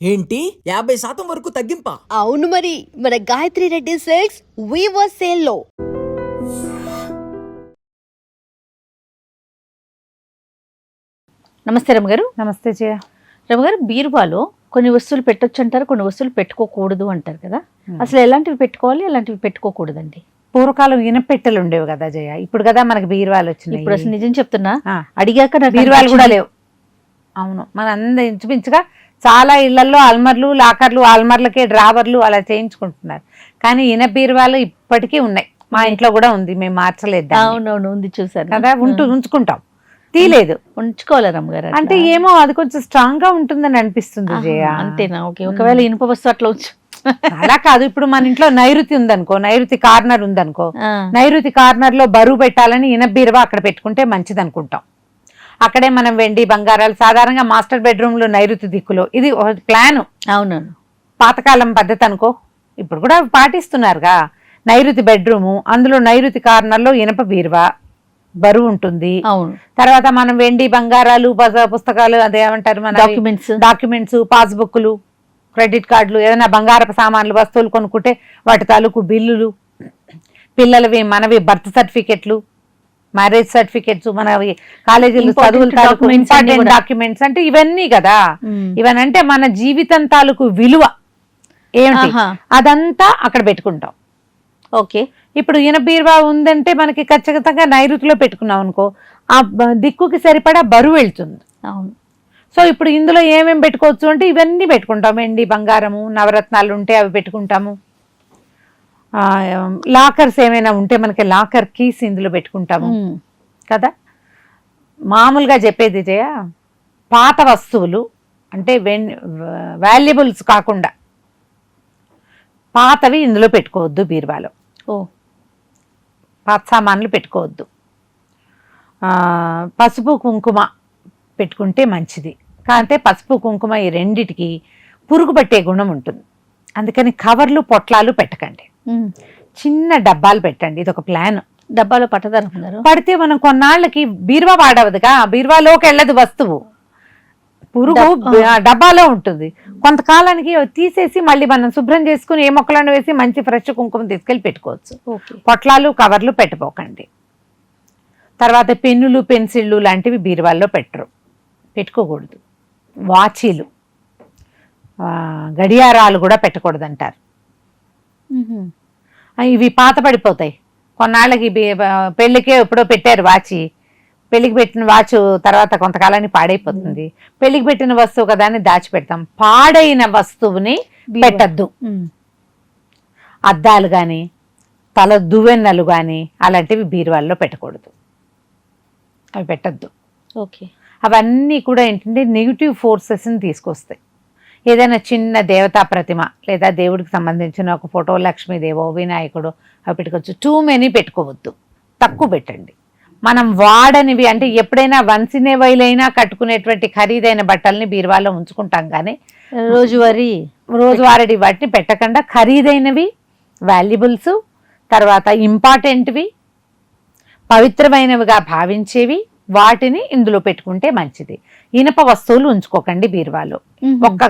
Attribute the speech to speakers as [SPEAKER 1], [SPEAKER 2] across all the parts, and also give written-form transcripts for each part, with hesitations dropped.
[SPEAKER 1] ఏంటి 50% వరకు తగ్గింపా?
[SPEAKER 2] అవును మరి, మన Gayatri Reddy silks weaver sale లో.
[SPEAKER 3] నమస్తే రమగారు.
[SPEAKER 4] నమస్తే జయ.
[SPEAKER 3] రమగారు, బీరువాలో కొన్ని వస్తువులు పెట్టొచ్చు అంటారు, కొన్ని వస్తువులు పెట్టుకోకూడదు అంటారు కదా. అసలు ఎలాంటివి పెట్టుకోవాలి, ఎలాంటివి పెట్టుకోకూడదండి?
[SPEAKER 4] పూర్వకాలం ఇనపెట్టెలు ఉండేవి కదా జయ, ఇప్పుడు కదా మనకి బీరువాలు వచ్చినాయి.
[SPEAKER 3] ఇప్పుడు అసలు నిజం చెప్తున్నా,
[SPEAKER 4] ఆ.
[SPEAKER 3] అడిగాక నాకు
[SPEAKER 4] బీరువాలు కూడా
[SPEAKER 3] అనిపించింది.
[SPEAKER 4] లేవు. అవును, మన అందరూ ఇంచుమించుగా చాలా ఇళ్లలో అల్మర్లు, లాకర్లు, ఆల్మర్లకే డ్రావర్లు అలా చేయించుకుంటున్నారు. కానీ ఇన బీరువాలు ఇప్పటికీ ఉన్నాయి. మా ఇంట్లో కూడా ఉంది, మేము మార్చలేదు దాన్ని.
[SPEAKER 3] అవునవును, ఉంది, చూసాను
[SPEAKER 4] కదా. ఉంచుకుంటాం, తీలేదు.
[SPEAKER 3] ఉంచుకోవాలి రమగారు.
[SPEAKER 4] అంటే ఏమో అది కొంచెం స్ట్రాంగ్ గా ఉంటుందని అనిపిస్తుంది జయ.
[SPEAKER 3] అంతేనా? ఓకే. ఒకవేళ ఇనుప వస్తువు అట్లా ఉంచు.
[SPEAKER 4] అలా కాదు, ఇప్పుడు మన ఇంట్లో నైరుతి ఉందనుకో, నైరుతి కార్నర్ ఉందనుకో,
[SPEAKER 3] ఆ.
[SPEAKER 4] నైరుతి కార్నర్ లో బరువు పెట్టాలని ఇన బీరువా అక్కడ పెట్టుకుంటే మంచిది అనుకుంటాం. అక్కడే మనం వెండి బంగారాలు సాధారణంగా మాస్టర్ బెడ్రూమ్ లో నైరుతి దిక్కులో, ఇది ప్లాన్.
[SPEAKER 3] అవునవును.
[SPEAKER 4] పాతకాలం పద్ధతి అనుకో, ఇప్పుడు కూడా పాటిస్తున్నారుగా. నైరుతి బెడ్రూము, అందులో నైరుతి కార్నర్ లో ఇనప బీరువా బరువు ఉంటుంది.
[SPEAKER 3] అవును.
[SPEAKER 4] తర్వాత మనం వెండి బంగారాలు, పుస్తకాలు, అదేమంటారు మన డాక్యుమెంట్స్, పాస్బుక్లు, క్రెడిట్ కార్డులు, ఏదైనా బంగారపు సామాన్లు, వస్తువులు కొనుక్కుంటే వాటి తాలూకు బిల్లులు, పిల్లలవి మనవి బర్త్ సర్టిఫికెట్లు, మ్యారేజ్ సర్టిఫికెట్స్, మనవి కాలేజీలు చదువుల తాలూకు ఇంపార్టెంట్ డాక్యుమెంట్స్, అంటే ఇవన్నీ కదా. ఇవనంటే మన జీవితం తాలూకు విలువ ఏమిటి, అదంతా అక్కడ పెట్టుకుంటాం.
[SPEAKER 3] ఓకే.
[SPEAKER 4] ఇప్పుడు ఇన బీరువా ఉందంటే మనకి ఖచ్చితంగా నైరుతిలో పెట్టుకున్నాం అనుకో, ఆ దిక్కుకి సరిపడా బరువు వెళ్తుంది.
[SPEAKER 3] అవును.
[SPEAKER 4] సో ఇప్పుడు ఇందులో ఏమేమి పెట్టుకోవచ్చు అంటే ఇవన్నీ పెట్టుకుంటాం. వెండి బంగారము, నవరత్నాలు ఉంటే అవి పెట్టుకుంటాము. లాకర్స్ ఏమైనా ఉంటే మనకి లాకర్ కీస్ ఇందులో పెట్టుకుంటాము కదా. మామూలుగా చెప్పేది జయ, పాత వస్తువులు అంటే వాల్యుబుల్స్ కాకుండా పాతవి ఇందులో పెట్టుకోవద్దు బీరువాలో.
[SPEAKER 3] ఓ,
[SPEAKER 4] పాత సామాన్లు పెట్టుకోవద్దు. పసుపు కుంకుమ పెట్టుకుంటే మంచిది. కాంతే పసుపు కుంకుమ ఈ రెండిటికి పురుగు పట్టే గుణం ఉంటుంది. అందుకని కవర్లు, పొట్లాలు పెట్టకండి. చిన్న డబ్బాలు పెట్టండి. ఇది ఒక ప్లాన్.
[SPEAKER 3] డబ్బాలో పట్టదనుకున్నారు.
[SPEAKER 4] పడితే మనం కొన్నాళ్ళకి బీరువా వాడవదుగా, బీరువాలోకి వెళ్ళదు వస్తువు, పురుగు డబ్బాలో ఉంటుంది. కొంతకాలానికి తీసేసి మళ్ళీ మనం శుభ్రం చేసుకుని ఏ మొక్కలను వేసి మంచి ఫ్రెష్ కుంకుమ తీసుకెళ్ళి పెట్టుకోవచ్చు. పొట్లాలు, కవర్లు పెట్టుకోకండి. తర్వాత పెన్నులు, పెన్సిళ్ళు లాంటివి బీరువాల్లో పెట్టుకోకూడదు. వాచీలు, గడియారాలు కూడా పెట్టకూడదు అంటారు. ఇవి పాత పడిపోతాయి. కొన్నాళ్ళకి పెళ్ళికే ఎప్పుడో పెట్టారు వాచి, పెళ్లికి పెట్టిన వాచ్ తర్వాత కొంతకాలానికి పాడైపోతుంది. పెళ్లికి పెట్టిన వస్తువు కదా అని దాచిపెడతాం. పాడైన వస్తువుని పెట్టద్దు. అద్దాలు కానీ, తల దువ్వెన్నలు కానీ అలాంటివి బీరువాల్లో పెట్టకూడదు, అవి పెట్టద్దు.
[SPEAKER 3] ఓకే.
[SPEAKER 4] అవన్నీ కూడా ఏంటంటే నెగిటివ్ ఫోర్సెస్ని తీసుకొస్తాయి. ఏదైనా చిన్న దేవతా ప్రతిమ లేదా దేవుడికి సంబంధించిన ఒక ఫోటో, లక్ష్మీదేవో, వినాయకుడు, అవి పెట్టుకోవచ్చు. టూ మెనీ పెట్టుకోవద్దు, తక్కువ పెట్టండి. మనం వాడనివి అంటే ఎప్పుడైనా వన్స్ ఇన్ ఏ వైల్ అయినా కట్టుకునేటువంటి ఖరీదైన బట్టల్ని బీరువాలో ఉంచుకుంటాం, కానీ రోజువారీ వాటిని పెట్టకుండా ఖరీదైనవి, వాల్యుబుల్స్, తర్వాత ఇంపార్టెంట్వి, పవిత్రమైనవిగా భావించేవి వాటిని ఇందులో పెట్టుకుంటే మంచిది. ఇనప వస్తువులు ఉంచుకోకండి బీరువాలో. ఒక్క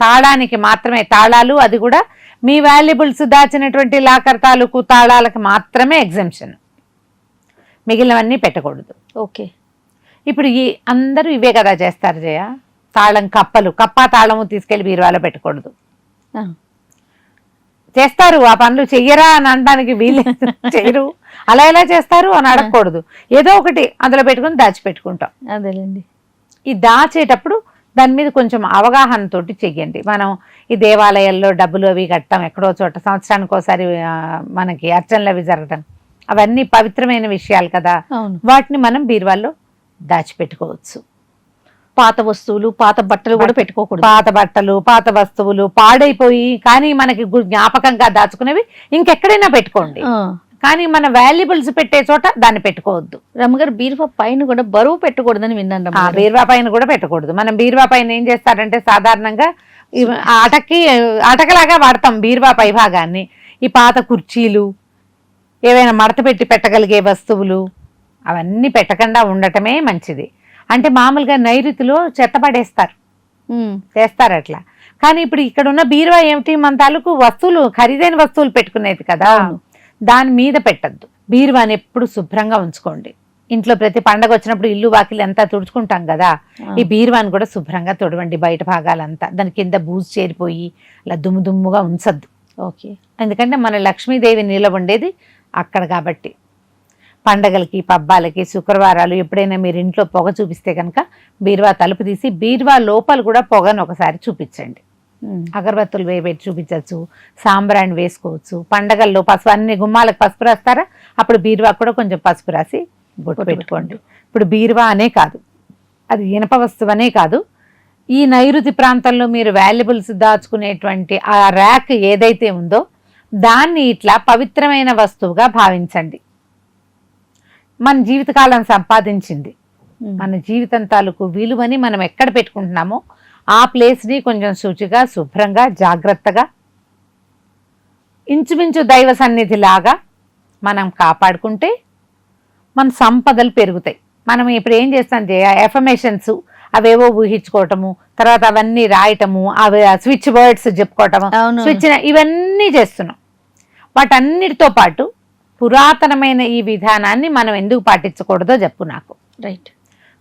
[SPEAKER 4] తాళానికి మాత్రమే తాళాలు, అది కూడా మీ వాల్యుబుల్స్ దాచినటువంటి లాకర్ తాలూకు తాళాలకు మాత్రమే ఎగ్జంప్షన్, మిగిలినవన్నీ పెట్టకూడదు.
[SPEAKER 3] ఓకే.
[SPEAKER 4] ఇప్పుడు అందరూ ఇవే కదా చేస్తారు జయ. తాళం కప్పలు, కప్ప తాళము తీసుకెళ్లి బీరువాలో పెట్టకూడదు. చేస్తారు, ఆ పనులు చెయ్యరా అని అనడానికి వీళ్ళు చెయ్యరు. అలా ఎలా చేస్తారు అని అడగకూడదు. ఏదో ఒకటి అందులో పెట్టుకుని దాచిపెట్టుకుంటాం.
[SPEAKER 3] అదేలేండి.
[SPEAKER 4] ఈ దాచేటప్పుడు దాని మీద కొంచెం అవగాహనతోటి చెయ్యండి. మనం ఈ దేవాలయాల్లో డబ్బులు అవి కట్టడం, ఎక్కడో చోట సంవత్సరానికి ఒకసారి మనకి అర్చనలు అవి జరగడం, అవన్నీ పవిత్రమైన విషయాలు కదా. వాటిని మనం బీరువాల్లో దాచిపెట్టుకోవచ్చు.
[SPEAKER 3] పాత వస్తువులు, పాత బట్టలు కూడా పెట్టుకోకూడదు.
[SPEAKER 4] పాత బట్టలు, పాత వస్తువులు పాడైపోయి కానీ మనకి జ్ఞాపకంగా దాచుకునేవి ఇంకెక్కడైనా పెట్టుకోండి, కానీ మన వాల్యుబుల్స్ పెట్టే చోట దాన్ని పెట్టుకోవద్దు.
[SPEAKER 3] రమ్మగారు, బీరువా పైన కూడా బరువు పెట్టకూడదని విన్నాను.
[SPEAKER 4] బీరువా పైన కూడా పెట్టకూడదు. మనం బీరువా పైన ఏం చేస్తారంటే సాధారణంగా అటకలాగా వాడతాం బీరువా పై భాగాన్ని. ఈ పాత కుర్చీలు, ఏవైనా మడత పెట్టి పెట్టగలిగే వస్తువులు, అవన్నీ పెట్టకుండా ఉండటమే మంచిది. అంటే మామూలుగా నైరుతిలో చెత్త పడేస్తారు, చేస్తారు అట్లా. కానీ ఇప్పుడు ఇక్కడ ఉన్న బీరువా ఏమిటి, మన తాలూకు వస్తువులు ఖరీదైన వస్తువులు పెట్టుకునేది కదా, దాని మీద పెట్టద్దు. బీరువాని ఎప్పుడు శుభ్రంగా ఉంచుకోండి. ఇంట్లో ప్రతి పండగ వచ్చినప్పుడు ఇల్లు వాకిలి అంతా తుడుచుకుంటాం కదా, ఈ బీరువాని కూడా శుభ్రంగా తుడవండి. బయట భాగాలంతా దాని కింద బూజు చేరిపోయి అలా దుమ్ముగా ఉంచద్దు.
[SPEAKER 3] ఓకే.
[SPEAKER 4] ఎందుకంటే మన లక్ష్మీదేవి నిలబడేది అక్కడ కాబట్టి. పండగలకి పబ్బాలకి శుక్రవారాలు ఎప్పుడైనా మీరు ఇంట్లో పొగ చూపిస్తే కనుక బీరువా తలుపు తీసి బీరువా లోపల కూడా పొగను ఒకసారి చూపించండి. అగరబత్తులు వేయబెట్టి చూపించవచ్చు, సాంబ్రాణి వేసుకోవచ్చు. పండగల్లో పసుపు, అన్ని గుమ్మాలకు పసుపు రాస్తారా, అప్పుడు బీరువా కూడా కొంచెం పసుపు రాసి బొట్టు పెట్టుకోండి. ఇప్పుడు బీరువా అనే కాదు, అది ఇనప వస్తువు అనే కాదు, ఈ నైరుతి ప్రాంతంలో మీరు వాల్యుబుల్స్ దాచుకునేటువంటి ఆ ర్యాక్ ఏదైతే ఉందో దాన్ని ఇట్లా పవిత్రమైన వస్తువుగా భావించండి. మన జీవితకాలం సంపాదించింది, మన జీవితం తాలూకు విలువని మనం ఎక్కడ పెట్టుకుంటున్నామో ఆ ప్లేస్ని కొంచెం శుచిగా శుభ్రంగా జాగ్రత్తగా ఇంచుమించు దైవ సన్నిధిలాగా మనం కాపాడుకుంటే మన సంపదలు పెరుగుతాయి. మనం ఇప్పుడు ఏం చేస్తాం, ఎఫర్మేషన్స్ అవేవో ఊహించుకోవటము, తర్వాత అవన్నీ రాయటము, అవి స్విచ్ వర్డ్స్ చెప్పుకోవటము, స్విచ్ ఇవన్నీ చేస్తున్నాం. వాటన్నిటితో పాటు పురాతనమైన ఈ విధానాన్ని మనం ఎందుకు పాటించకూడదో చెప్పు నాకు.
[SPEAKER 3] రైట్.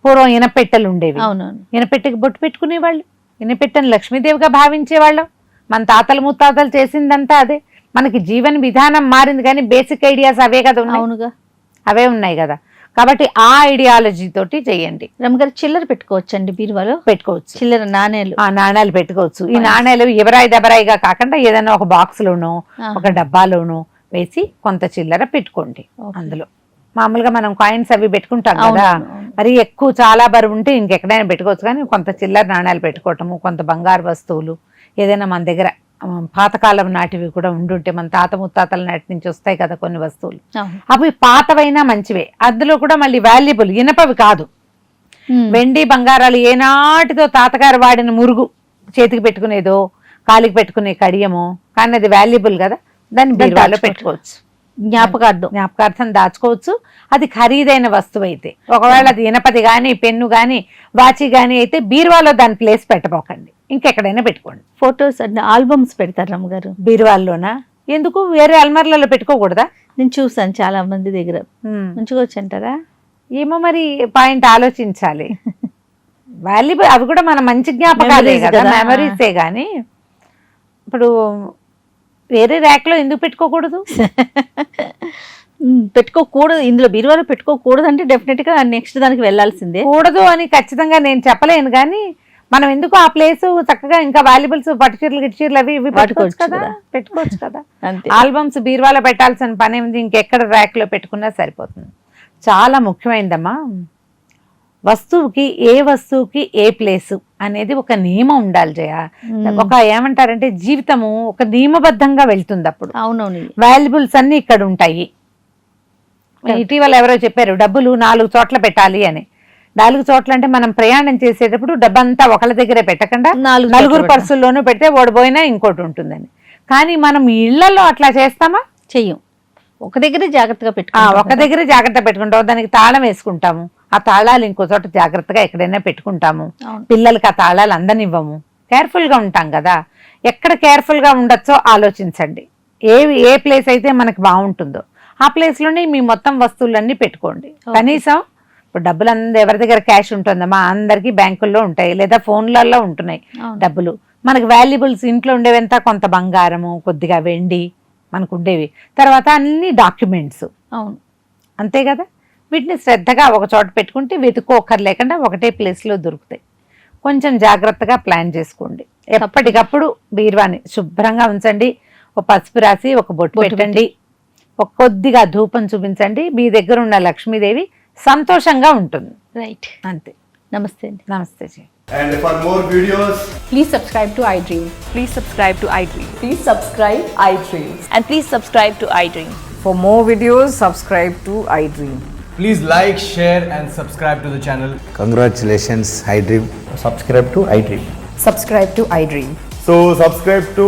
[SPEAKER 4] పూర్వం ఇనపెట్టెలు ఉండేవి,
[SPEAKER 3] అవునవును.
[SPEAKER 4] ఇనపెట్టెకి బొట్టు పెట్టుకునేవాళ్ళు, ఇనపెట్టెను లక్ష్మీదేవిగా భావించేవాళ్ళం. మన తాతలు ముత్తాతలు చేసిందంతా అదే. మనకి జీవన విధానం మారింది కానీ బేసిక్ ఐడియాస్ అవే కదా ఉన్నాయి.
[SPEAKER 3] అవునుగా,
[SPEAKER 4] అవే ఉన్నాయి కదా. కాబట్టి ఆ ఐడియాలజీ తోటి చెయ్యండి.
[SPEAKER 3] రమ్మగారు చిల్లర పెట్టుకోవచ్చండి బీరువాలో?
[SPEAKER 4] పెట్టుకోవచ్చు.
[SPEAKER 3] చిల్లర నాణేలు,
[SPEAKER 4] నాణ్యాలు పెట్టుకోవచ్చు. ఈ నాణ్యాలు ఎవరాయి దెబరాయిగా కాకుండా ఏదైనా ఒక బాక్స్ లోనో ఒక డబ్బాలోనో వేసి కొంత చిల్లర పెట్టుకోండి. అందులో మామూలుగా మనం కాయిన్స్ అవి పెట్టుకుంటాం కదా, మరి ఎక్కువ చాలా బరువు ఉంటే ఇంకెక్కడైనా పెట్టుకోవచ్చు. కానీ కొంత చిల్లర నాణ్యాలు పెట్టుకోవటము, కొంత బంగారు వస్తువులు ఏదైనా మన దగ్గర పాతకాలం నాటివి కూడా ఉండుంటే, మన తాత ముత్తాతల నాటి నుంచి వస్తాయి కదా కొన్ని వస్తువులు, అవి పాతవైనా మంచివే. అందులో కూడా మళ్ళీ వాల్యుబుల్, ఇనపవి కాదు. వెండి బంగారాలు ఏనాటితో తాతగారు వాడిన మురుగు, చేతికి పెట్టుకునేదో కాలికి పెట్టుకునే కడియమో, కానీ అది వాల్యుబుల్ కదా, దాన్ని బీరువాలో పెట్టుకోవచ్చు. జ్ఞాపకార్థం దాచుకోవచ్చు. అది ఖరీదైన వస్తువు అయితే, ఒకవేళ అది ఇనపది కానీ పెన్ను కానీ వాచి కానీ అయితే బీరువాలో దాని ప్లేస్ పెట్టబోకండి, ఇంకెక్కడైనా పెట్టుకోండి.
[SPEAKER 3] ఫొటోస్ అండ్ ఆల్బమ్స్ పెడతారు రమ్మగారు
[SPEAKER 4] బీరువాల్లోనా? ఎందుకు వేరే అల్మార్లలో పెట్టుకోకూడదా?
[SPEAKER 3] నేను చూసాను చాలా మంది దగ్గర. ఉంచుకోవచ్చు అంటారా?
[SPEAKER 4] ఏమో మరి, పాయింట్ ఆలోచించాలి. వాల్యుబుల్, అవి కూడా మన మంచి జ్ఞాపకాలే కదా, మెమరీసే. కానీ ఇప్పుడు వేరే ర్యాక్ లో ఎందుకు పెట్టుకోకూడదు?
[SPEAKER 3] పెట్టుకోకూడదు, ఇందులో బీరువాలో పెట్టుకోకూడదు అంటే డెఫినెట్ గా నెక్స్ట్ దానికి వెళ్లాల్సిందే.
[SPEAKER 4] కూడదు అని ఖచ్చితంగా నేను చెప్పలేను, కానీ మనం ఎందుకు ఆ ప్లేస్ చక్కగా ఇంకా వాల్యుబుల్స్, పట్టు చీరలు గిట్టు చీరలు అవి ఇవి పెట్టుకోవచ్చు కదా. ఆల్బమ్స్ బీరువాలో పెట్టాల్సిన పని ఏమిటి, ఇంకెక్కడ ర్యాక్ లో పెట్టుకున్నా సరిపోతుంది. చాలా ముఖ్యమైనదమ్మా, వస్తువుకి ఏ వస్తువుకి ఏ ప్లేసు అనేది ఒక నియమం ఉండాలి జయ. ఒక ఏమంటారంటే జీవితము ఒక నియమబద్ధంగా వెళ్తుంది. అప్పుడు
[SPEAKER 3] అవునవును,
[SPEAKER 4] వాల్యుబుల్స్ అన్ని ఇక్కడ ఉంటాయి. ఇటీవల ఎవరో చెప్పారు డబ్బులు 4 చోట్ల పెట్టాలి అని. 4 చోట్ల అంటే మనం ప్రయాణం చేసేటప్పుడు డబ్బంతా ఒకళ్ళ దగ్గరే పెట్టకుండా 4 పర్సుల్లోనూ పెడితే ఓడిపోయినా ఇంకోటి ఉంటుందని. కానీ మనం ఇళ్లలో అట్లా చేస్తామా? చెయ్యం.
[SPEAKER 3] ఒక దగ్గరే జాగ్రత్తగా పెట్టుకుంటాం.
[SPEAKER 4] ఒక దగ్గరే జాగ్రత్త పెట్టుకుంటాము, దానికి తాళం వేసుకుంటాము. ఆ తాళాలు ఇంకో చోట జాగ్రత్తగా ఎక్కడైనా పెట్టుకుంటాము. పిల్లలకి ఆ తాళాలు అందనివ్వము. కేర్ఫుల్ గా ఉంటాం కదా. ఎక్కడ కేర్ఫుల్ గా ఉండొచ్చో ఆలోచించండి. ఏ ప్లేస్ అయితే మనకు బాగుంటుందో ఆ ప్లేస్ లోనే మీ మొత్తం వస్తువులన్నీ పెట్టుకోండి. కనీసం ఇప్పుడు డబ్బులు ఎవరి దగ్గర క్యాష్ ఉంటుందమ్మా, అందరికి బ్యాంకుల్లో ఉంటాయి లేదా ఫోన్లలో ఉంటున్నాయి డబ్బులు. మనకి వాల్యుబుల్స్ ఇంట్లో ఉండేవంతా కొంత బంగారము, కొద్దిగా వెండి మనకు ఉండేవి, తర్వాత అన్ని డాక్యుమెంట్స్. అవును, అంతే కదా. వీటిని శ్రద్ధగా ఒక చోట పెట్టుకుంటే వెతుక్కోకర్లేకుండా ఒకటే ప్లేస్లో దొరుకుతాయి. కొంచెం జాగ్రత్తగా ప్లాన్ చేసుకోండి. ఎప్పటికప్పుడు బీరువాని శుభ్రంగా ఉంచండి. ఒక పసుపు రాసి ఒక బొట్టు పెట్టండి, ఒక కొద్దిగా ధూపం చూపించండి. మీ దగ్గర ఉన్న లక్ష్మీదేవి సంతోషంగా ఉంటుంది.
[SPEAKER 3] రైట్,
[SPEAKER 4] అంతే.
[SPEAKER 3] నమస్తే అండి.
[SPEAKER 4] నమస్తే G.
[SPEAKER 5] And for more videos,
[SPEAKER 6] please subscribe to iDream.
[SPEAKER 7] Please subscribe to iDream.
[SPEAKER 6] Please subscribe iDream.
[SPEAKER 7] And please subscribe to iDream.
[SPEAKER 6] For more videos, subscribe to iDream.
[SPEAKER 5] please like, share and subscribe to the channel.
[SPEAKER 8] Congratulations, iDream.
[SPEAKER 9] Subscribe to iDream.
[SPEAKER 6] Subscribe to iDream.
[SPEAKER 5] So subscribe to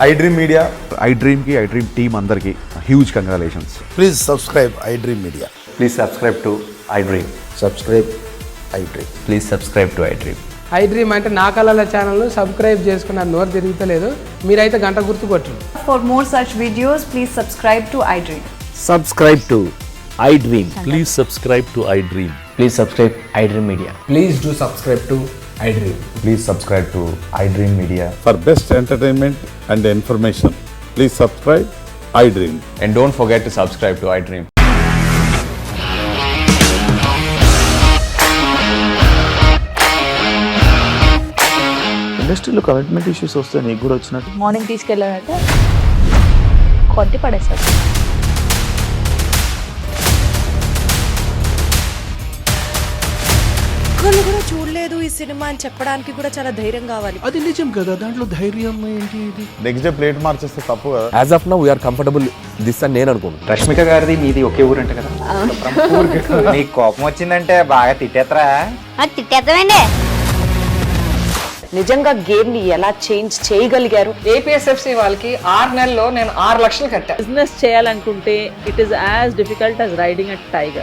[SPEAKER 5] iDream Media.
[SPEAKER 10] iDream ki iDream team andarki huge congratulations.
[SPEAKER 8] Please subscribe iDream Media.
[SPEAKER 9] Please subscribe to iDream.
[SPEAKER 8] Subscribe iDream.
[SPEAKER 9] Please subscribe to iDream. I dream అంటే నా కళల ఛానల్ను subscribe చేసుకున్న నోరు తిరుగుతలేదు. మీరైతే గంట గుర్తు కొట్టండి.
[SPEAKER 6] For more such videos, please subscribe to iDream.
[SPEAKER 11] Subscribe to iDream.
[SPEAKER 12] Please subscribe to iDream.
[SPEAKER 11] Please subscribe iDream Media.
[SPEAKER 9] Please do subscribe to iDream.
[SPEAKER 5] Please subscribe to iDream Media.
[SPEAKER 10] For best entertainment and information please subscribe iDream.
[SPEAKER 5] And don't forget to subscribe to iDream.
[SPEAKER 12] ఇండస్ట్రీలో commitment issues వస్తే నీకు కూడా వచ్చినట్టు
[SPEAKER 2] morning తీసుకెళ్ళాడంటే కొట్టి పడేస్తాడు.
[SPEAKER 6] ఒక్కళ్ళు కూడా చూడలేదు ఈ సినిమా అని చెప్పడానికి కూడా చాలా ధైర్యం కావాలి.
[SPEAKER 12] అది నిజం కదా, దాంట్లో ధైర్యం ఏంటి ఇది?
[SPEAKER 5] నెక్స్ట్ డే ప్లేట్ మార్చేస్తే తప్పు కదా.
[SPEAKER 11] As of now, we are comfortable this అని నేను అనుకుంటున్నాను.
[SPEAKER 1] రష్మిక గారిది మీది ఒకే ఊరంట కదా.
[SPEAKER 8] నీకు కోపం వచ్చిందంటే బాగా తిట్టేత్తరా?
[SPEAKER 2] తిట్టేద్దామండి.
[SPEAKER 6] నిజంగా గేమ్ ని ఎలా చేంజ్ చేయగలిగారు?
[SPEAKER 9] ఏపీఎస్ఎఫ్సి వాళ్ళకి 6 నెలల్లో నేను 6 లక్షలు కట్టా.
[SPEAKER 7] బిజినెస్ చేయాలనుకుంటే it is as difficult as riding a tiger.